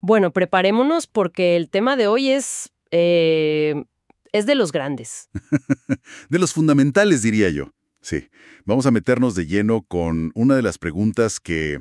Bueno, preparémonos porque el tema de hoy es de los grandes. De los fundamentales, diría yo. Sí, vamos a meternos de lleno con una de las preguntas que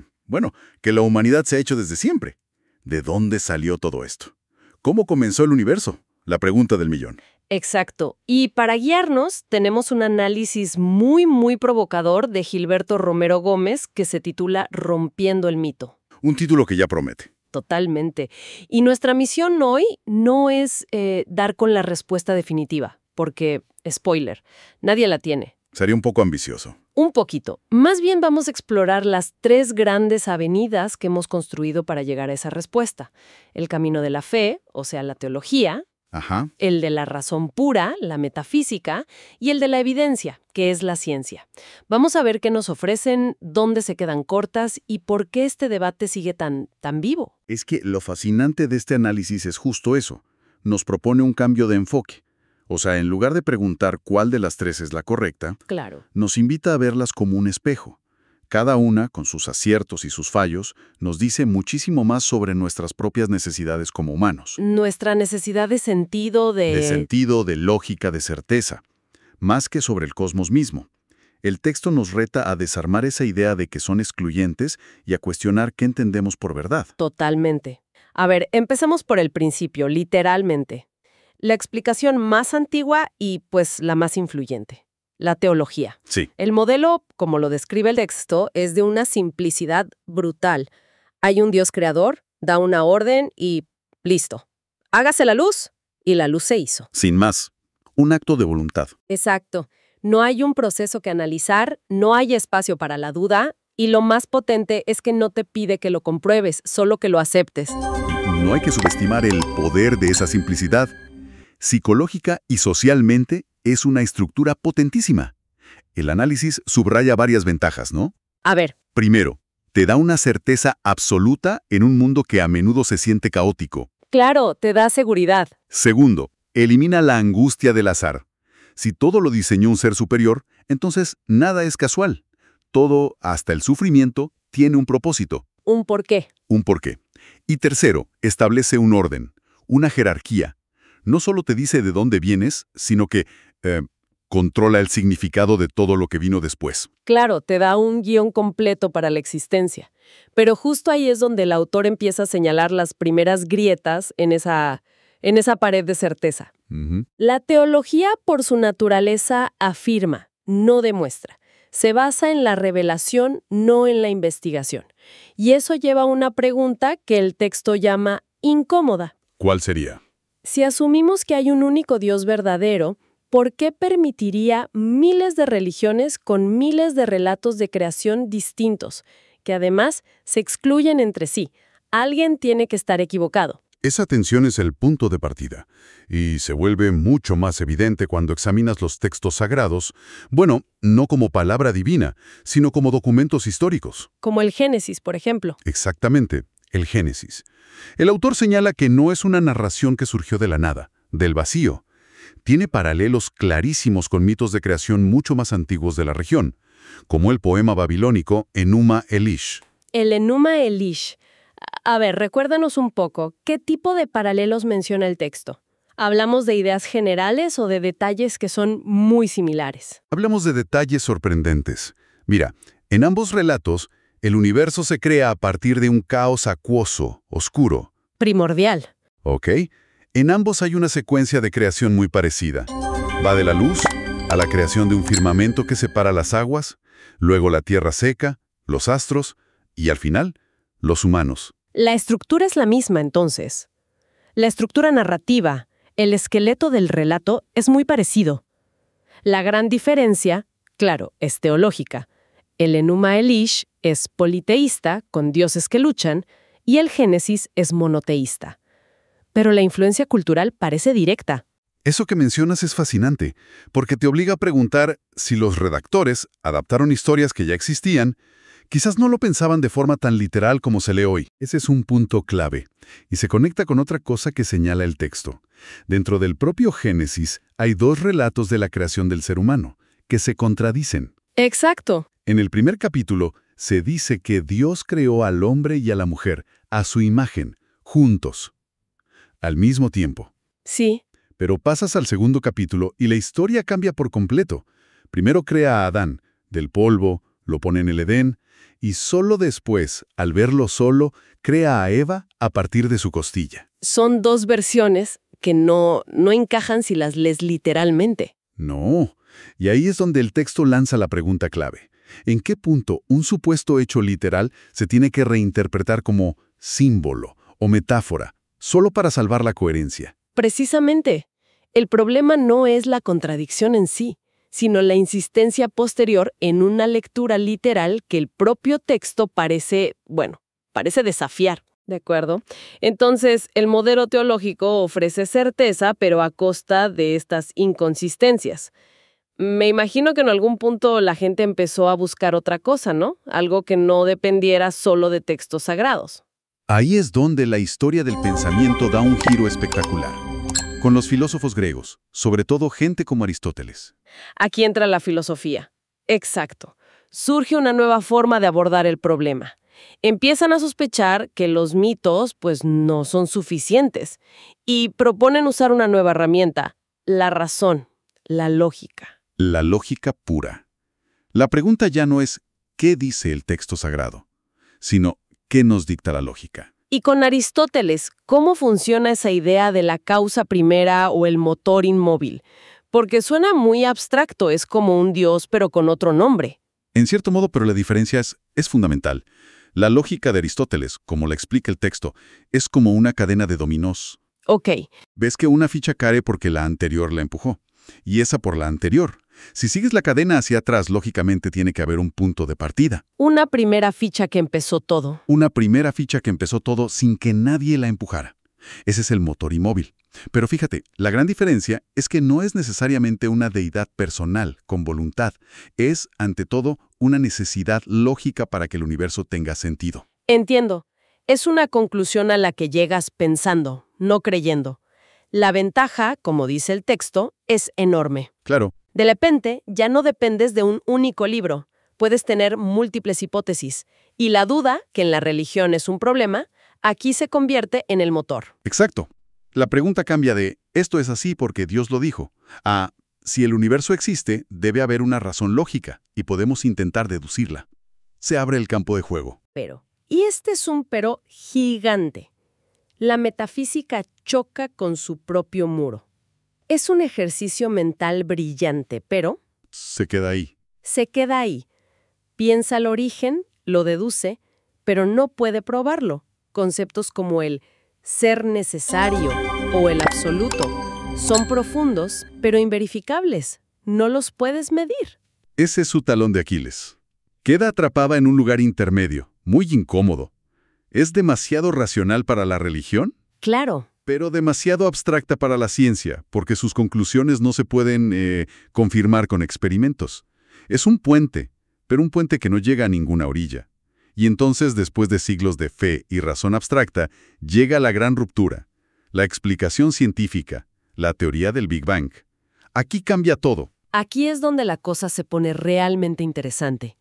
la humanidad se ha hecho desde siempre. ¿De dónde salió todo esto? ¿Cómo comenzó el universo? La pregunta del millón. Exacto. Y para guiarnos, tenemos un análisis muy, muy provocador de Gilberto Romero Gómez que se titula Rompiendo el mito. Un título que ya promete. Totalmente. Y nuestra misión hoy no es dar con la respuesta definitiva, porque, spoiler, nadie la tiene. Sería un poco ambicioso. Un poquito. Más bien vamos a explorar las 3 grandes avenidas que hemos construido para llegar a esa respuesta. El camino de la fe, o sea, la teología, Ajá. el de la razón pura, la metafísica, y el de la evidencia, que es la ciencia. Vamos a ver qué nos ofrecen, dónde se quedan cortas y por qué este debate sigue tan vivo. Es que lo fascinante de este análisis es justo eso. Nos propone un cambio de enfoque. O sea, en lugar de preguntar cuál de las 3 es la correcta, Claro. nos invita a verlas como un espejo. Cada una, con sus aciertos y sus fallos, nos dice muchísimo más sobre nuestras propias necesidades como humanos. Nuestra necesidad de sentido, De sentido, de lógica, de certeza. Más que sobre el cosmos mismo. El texto nos reta a desarmar esa idea de que son excluyentes y a cuestionar qué entendemos por verdad. Totalmente. A ver, empecemos por el principio, literalmente. La explicación más antigua y, pues, la más influyente. La teología. Sí. El modelo, como lo describe el texto, es de una simplicidad brutal. Hay un Dios creador, da una orden y listo. Hágase la luz, y la luz se hizo. Sin más. Un acto de voluntad. Exacto. No hay un proceso que analizar, no hay espacio para la duda, y lo más potente es que no te pide que lo compruebes, solo que lo aceptes. No hay que subestimar el poder de esa simplicidad. Psicológica y socialmente es una estructura potentísima. El análisis subraya varias ventajas, ¿no? A ver, Primero, te da una certeza absoluta en un mundo que a menudo se siente caótico. claro, te da seguridad. Segundo, elimina la angustia del azar. Si todo lo diseñó un ser superior, entonces nada es casual. Todo, hasta el sufrimiento, tiene un propósito, Un porqué. un porqué. Y tercero, establece un orden, una jerarquía. No solo te dice de dónde vienes, sino que controla el significado de todo lo que vino después. Claro, te da un guión completo para la existencia. Pero justo ahí es donde el autor empieza a señalar las primeras grietas en esa pared de certeza. Ujú. La teología, por su naturaleza, afirma, no demuestra. Se basa en la revelación, no en la investigación. Y eso lleva a una pregunta que el texto llama incómoda. ¿Cuál sería? Si asumimos que hay un único Dios verdadero, ¿por qué permitiría miles de religiones con miles de relatos de creación distintos, que además se excluyen entre sí? Alguien tiene que estar equivocado. Esa tensión es el punto de partida, y se vuelve mucho más evidente cuando examinas los textos sagrados, no como palabra divina, sino como documentos históricos. Como el Génesis, por ejemplo. Exactamente, el Génesis. El autor señala que no es una narración que surgió de la nada, del vacío. Tiene paralelos clarísimos con mitos de creación mucho más antiguos de la región, como el poema babilónico Enuma Elish. El Enuma Elish. A ver, recuérdanos un poco, ¿qué tipo de paralelos menciona el texto? ¿Hablamos de ideas generales o de detalles que son muy similares? Hablamos de detalles sorprendentes. Mira, en ambos relatos, el universo se crea a partir de un caos acuoso, oscuro. Primordial. ¿Ok? En ambos hay una secuencia de creación muy parecida. Va de la luz a la creación de un firmamento que separa las aguas, luego la tierra seca, los astros y, al final, los humanos. La estructura es la misma, entonces. La estructura narrativa, el esqueleto del relato, es muy parecido. La gran diferencia, claro, es teológica. El Enuma Elish es politeísta, con dioses que luchan, y el Génesis es monoteísta. Pero la influencia cultural parece directa. Eso que mencionas es fascinante, porque te obliga a preguntar si los redactores adaptaron historias que ya existían. Quizás no lo pensaban de forma tan literal como se lee hoy. Ese es un punto clave, y se conecta con otra cosa que señala el texto. Dentro del propio Génesis hay 2 relatos de la creación del ser humano, que se contradicen. Exacto. En el primer capítulo se dice que Dios creó al hombre y a la mujer, a su imagen, juntos, al mismo tiempo. Sí, Pero pasas al segundo capítulo y la historia cambia por completo. Primero crea a Adán, del polvo, lo pone en el Edén, y solo después, al verlo solo, crea a Eva a partir de su costilla. son dos versiones que no encajan si las lees literalmente. No, y ahí es donde el texto lanza la pregunta clave. ¿En qué punto un supuesto hecho literal se tiene que reinterpretar como símbolo o metáfora, solo para salvar la coherencia? Precisamente, el problema no es la contradicción en sí, sino la insistencia posterior en una lectura literal que el propio texto parece desafiar. ¿De acuerdo? Entonces, el modelo teológico ofrece certeza, pero a costa de estas inconsistencias. Me imagino que en algún punto la gente empezó a buscar otra cosa, ¿no? Algo que no dependiera solo de textos sagrados. Ahí es donde la historia del pensamiento da un giro espectacular. Con los filósofos griegos, sobre todo gente como Aristóteles. Aquí entra la filosofía. Exacto. Surge una nueva forma de abordar el problema. Empiezan a sospechar que los mitos, pues, no son suficientes y proponen usar una nueva herramienta, la razón, la lógica. La lógica pura. La pregunta ya no es ¿qué dice el texto sagrado?, sino ¿qué nos dicta la lógica? Y con Aristóteles, ¿cómo funciona esa idea de la causa primera o el motor inmóvil? Porque suena muy abstracto, es como un dios pero con otro nombre. En cierto modo, pero la diferencia es fundamental. La lógica de Aristóteles, como la explica el texto, es como una cadena de dominós. Ok, Ves que una ficha cae porque la anterior la empujó, y esa por la anterior. Si sigues la cadena hacia atrás, lógicamente tiene que haber un punto de partida. una primera ficha que empezó todo. Una primera ficha que empezó todo sin que nadie la empujara. Ese es el motor inmóvil. Pero fíjate, la gran diferencia es que no es necesariamente una deidad personal, con voluntad. Es, ante todo, una necesidad lógica para que el universo tenga sentido. Entiendo. Es una conclusión a la que llegas pensando, no creyendo. La ventaja, como dice el texto, es enorme. Claro, De repente, ya no dependes de un único libro. Puedes tener múltiples hipótesis. Y la duda, que en la religión es un problema, aquí se convierte en el motor. exacto. La pregunta cambia de «esto es así porque Dios lo dijo» a «si el universo existe, debe haber una razón lógica y podemos intentar deducirla». Se abre el campo de juego. Y este es un pero gigante. La metafísica choca con su propio muro. Es un ejercicio mental brillante, pero Se queda ahí. se queda ahí. Piensa el origen, lo deduce, pero no puede probarlo. Conceptos como el ser necesario o el absoluto son profundos, pero inverificables. No los puedes medir. Ese es su talón de Aquiles. Queda atrapada en un lugar intermedio, muy incómodo. ¿Es demasiado racional para la religión? Claro, Pero demasiado abstracta para la ciencia, porque sus conclusiones no se pueden confirmar con experimentos. Es un puente, pero un puente que no llega a ninguna orilla. Y entonces, después de siglos de fe y razón abstracta, llega la gran ruptura, la explicación científica, la teoría del Big Bang. Aquí cambia todo. aquí es donde la cosa se pone realmente interesante.